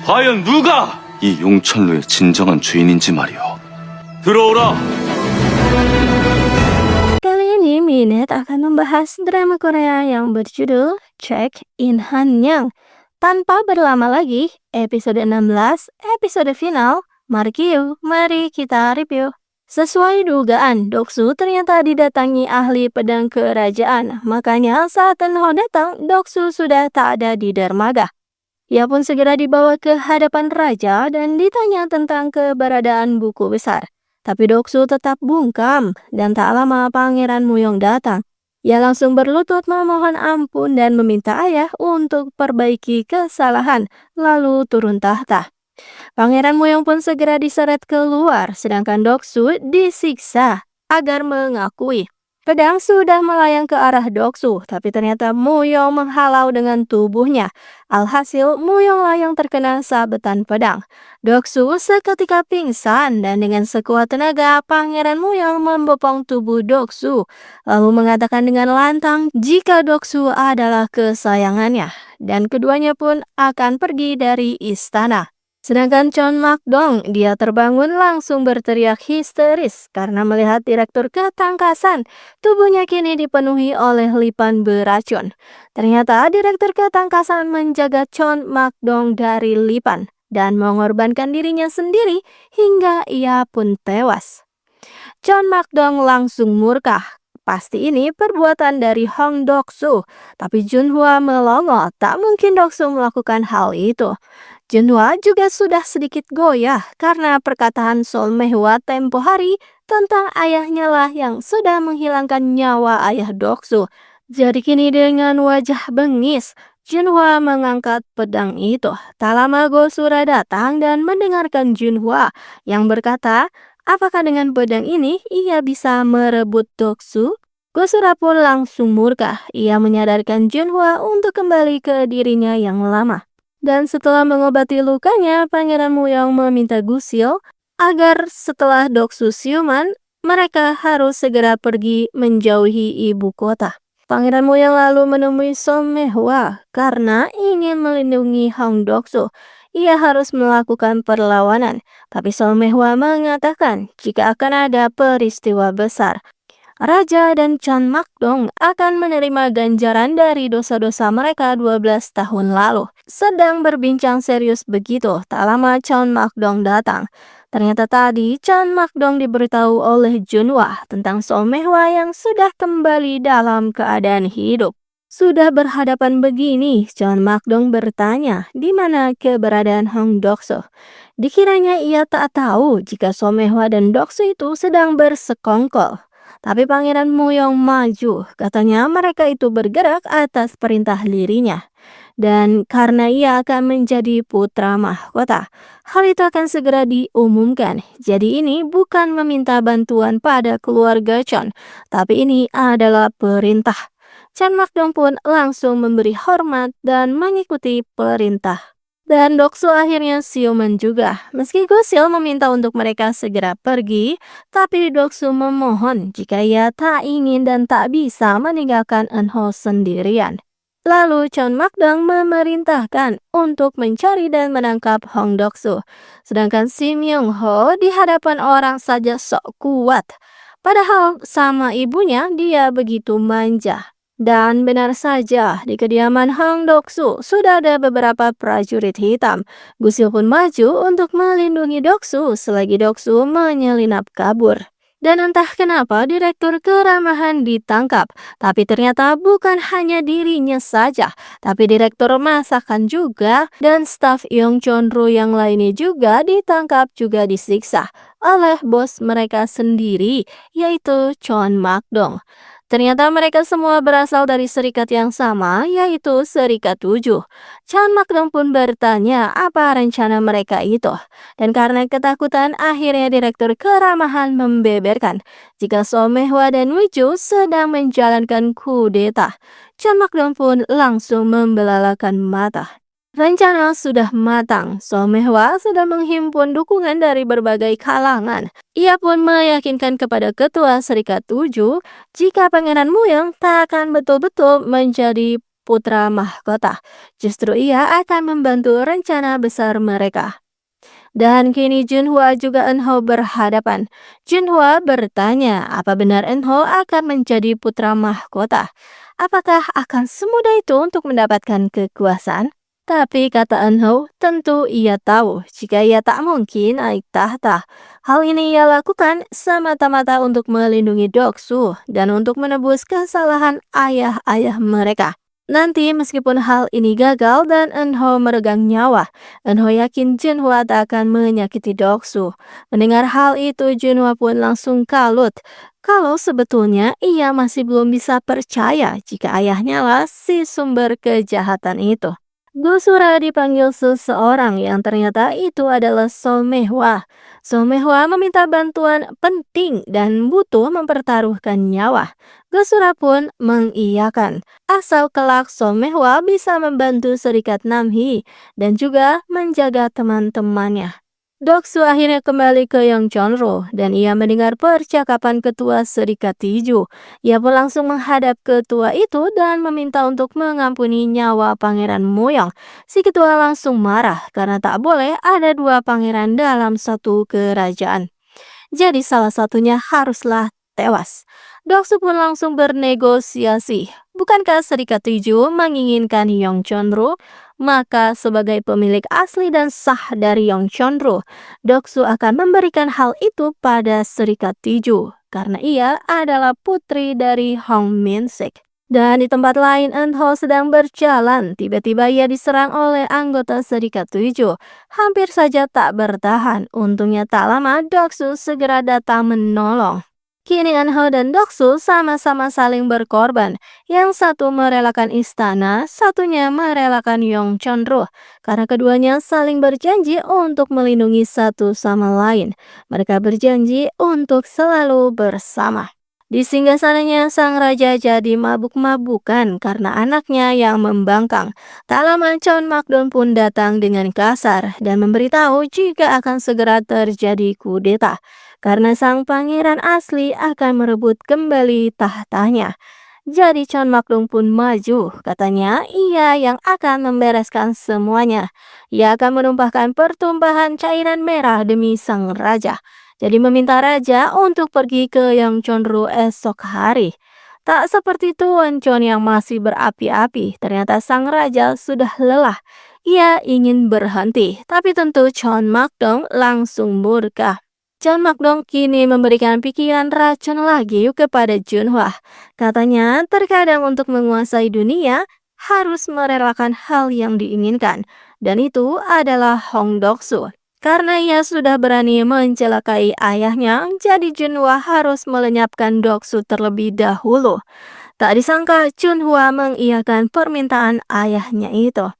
과연 누가 이 용천루의 진정한 주인인지 말이오. 들어오라. Kali ini Minet akan membahas drama Korea yang berjudul Check in Hanyang. Tanpa berlama lagi, episode 16, episode final, mari kita review. Sesuai dugaan, Doksu ternyata didatangi ahli pedang kerajaan. Makanya saat Eunho datang, Doksu sudah tak ada di dermaga. Ia pun segera dibawa ke hadapan raja dan ditanya tentang keberadaan buku besar. Tapi Doksu tetap bungkam dan tak lama Pangeran Muyong datang. Ia langsung berlutut memohon ampun dan meminta ayah untuk perbaiki kesalahan, lalu turun tahta. Pangeran Muyong pun segera diseret keluar, sedangkan Doksu disiksa agar mengakui. Pedang sudah melayang ke arah Doksu, tapi ternyata Muyong menghalau dengan tubuhnya. Alhasil, Muyong layang terkena sabetan pedang. Doksu seketika pingsan dan dengan sekuat tenaga, Pangeran Muyong membopong tubuh Doksu, lalu mengatakan dengan lantang jika Doksu adalah kesayangannya, dan keduanya pun akan pergi dari istana. Sedangkan Chon Mak-dong, dia terbangun langsung berteriak histeris karena melihat direktur ketangkasan. Tubuhnya kini dipenuhi oleh lipan beracun. Ternyata direktur ketangkasan menjaga Chon Mak-dong dari lipan dan mengorbankan dirinya sendiri hingga ia pun tewas. Chon Mak-dong langsung murka. Pasti ini perbuatan dari Hong Doksu, tapi Junhwa melongo, tak mungkin Doksu melakukan hal itu. Junhwa juga sudah sedikit goyah karena perkataan Sol Mehwa tempo hari tentang ayahnya lah yang sudah menghilangkan nyawa ayah Doksu. Jadi kini dengan wajah bengis, Junhwa mengangkat pedang itu. Tak lama Gosura datang dan mendengarkan Junhwa yang berkata, apakah dengan pedang ini ia bisa merebut Doksu? Gosura pun langsung murka. Ia menyadarkan Junhwa untuk kembali ke dirinya yang lama. Dan setelah mengobati lukanya, Pangeran Muyong meminta Gusil agar setelah Doksu siuman, mereka harus segera pergi menjauhi ibu kota. Pangeran Muyong lalu menemui Som Mehwa karena ingin melindungi Hong Doksu. Ia harus melakukan perlawanan, tapi Som Mehwa mengatakan jika akan ada peristiwa besar, Raja dan Chon Mak-dong akan menerima ganjaran dari dosa-dosa mereka 12 tahun lalu. Sedang berbincang serius begitu, tak lama Chon Mak-dong datang. Ternyata tadi Chon Mak-dong diberitahu oleh Junhwa tentang Som Mehwa yang sudah kembali dalam keadaan hidup. Sudah berhadapan begini, Chon Mak-dong bertanya di mana keberadaan Hong Doksu. Dikiranya ia tak tahu jika Som Mehwa dan Doksu itu sedang bersekongkol. Tapi Pangeran Muyong maju, katanya mereka itu bergerak atas perintah dirinya. Dan karena ia akan menjadi putra mahkota, hal itu akan segera diumumkan. Jadi ini bukan meminta bantuan pada keluarga Chon, tapi ini adalah perintah. Chon Mak-dong pun langsung memberi hormat dan mengikuti perintah. Dan Doksu akhirnya siuman juga. Meski Gosil meminta untuk mereka segera pergi, tapi Doksu memohon jika ia tak ingin dan tak bisa meninggalkan Eunho sendirian. Lalu Chon Mak-dong memerintahkan untuk mencari dan menangkap Hong Doksu. Sedangkan Si Myung-ho di hadapan orang saja sok kuat. Padahal sama ibunya dia begitu manja. Dan benar saja, di kediaman Hong Doksu sudah ada beberapa prajurit hitam. Gusil pun maju untuk melindungi Doksu selagi Doksu menyelinap kabur. Dan entah kenapa direktur keramahan ditangkap. Tapi ternyata bukan hanya dirinya saja, tapi direktur masakan juga dan staf Yongchonru yang lainnya juga ditangkap juga disiksa oleh bos mereka sendiri, yaitu Chon Mak-dong. Ternyata mereka semua berasal dari serikat yang sama, yaitu Serikat 7. Chon Mak-dong pun bertanya apa rencana mereka itu. Dan karena ketakutan, akhirnya direktur keramahan membeberkan jika Som Mehwa dan Wiju sedang menjalankan kudeta. Chon Mak-dong pun langsung membelalakan mata. Rencana sudah matang, Som Mehwa sudah menghimpun dukungan dari berbagai kalangan. Ia pun meyakinkan kepada ketua Serikat 7 jika Pangeran Muyong tak akan betul-betul menjadi putra mahkota. Justru ia akan membantu rencana besar mereka. Dan kini Junhwa juga Eunho berhadapan. Junhwa bertanya apa benar Eunho akan menjadi putra mahkota. Apakah akan semudah itu untuk mendapatkan kekuasaan? Tapi kata Eunho, tentu ia tahu jika ia tak mungkin naik tahta. Hal ini ia lakukan semata-mata untuk melindungi Doksu dan untuk menebus kesalahan ayah-ayah mereka. Nanti meskipun hal ini gagal dan Eunho meregang nyawa, Eunho yakin Junhwa tak akan menyakiti Doksu. Mendengar hal itu, Junhwa pun langsung kalut. Kalau sebetulnya ia masih belum bisa percaya jika ayahnya lah si sumber kejahatan itu. Gosura dipanggil seseorang yang ternyata itu adalah Solmehwa. Solmehwa meminta bantuan penting dan butuh mempertaruhkan nyawa. Gosura pun mengiyakan. Asal kelak Solmehwa bisa membantu Serikat Namhi dan juga menjaga teman-temannya. Doksu akhirnya kembali ke Yongchonro dan ia mendengar percakapan ketua Serikat Tiju. Ia pun langsung menghadap ketua itu dan meminta untuk mengampuni nyawa Pangeran Moyong. Si ketua langsung marah karena tak boleh ada dua pangeran dalam satu kerajaan. Jadi salah satunya haruslah tewas. Doksu pun langsung bernegosiasi. Bukankah Serikat Tiju menginginkan Yongchonro? Maka sebagai pemilik asli dan sah dari Yongchonro, Doksu akan memberikan hal itu pada Serikat Tiju karena ia adalah putri dari Hong Min-sik. Dan di tempat lain, Eunho sedang berjalan. Tiba-tiba ia diserang oleh anggota Serikat Tiju. Hampir saja tak bertahan. Untungnya tak lama, Doksu segera datang menolong. Kini Eunho dan Doksu sama-sama saling berkorban. Yang satu merelakan istana, satunya merelakan Yongchonro. Karena keduanya saling berjanji untuk melindungi satu sama lain. Mereka berjanji untuk selalu bersama. Di singgasananya sang raja jadi mabuk-mabukan karena anaknya yang membangkang. Tak lama Cheon Makdon pun datang dengan kasar dan memberitahu jika akan segera terjadi kudeta. Karena sang pangeran asli akan merebut kembali tahtanya. Jadi Cheon Makdong pun maju, katanya ia yang akan membereskan semuanya. Ia akan menumpahkan pertumpahan cairan merah demi sang raja. Jadi meminta raja untuk pergi ke Yongchonro esok hari. Tak seperti Tuan Chon yang masih berapi-api, ternyata sang raja sudah lelah. Ia ingin berhenti, tapi tentu Cheon Makdong langsung murka. Cheon Makdong kini memberikan pikiran racun lagi kepada Junhwa. Katanya terkadang untuk menguasai dunia harus merelakan hal yang diinginkan. Dan itu adalah Hong Doksu. Karena ia sudah berani mencelakai ayahnya, jadi Junhwa harus melenyapkan Doksu terlebih dahulu. Tak disangka Junhwa mengiyakan permintaan ayahnya itu.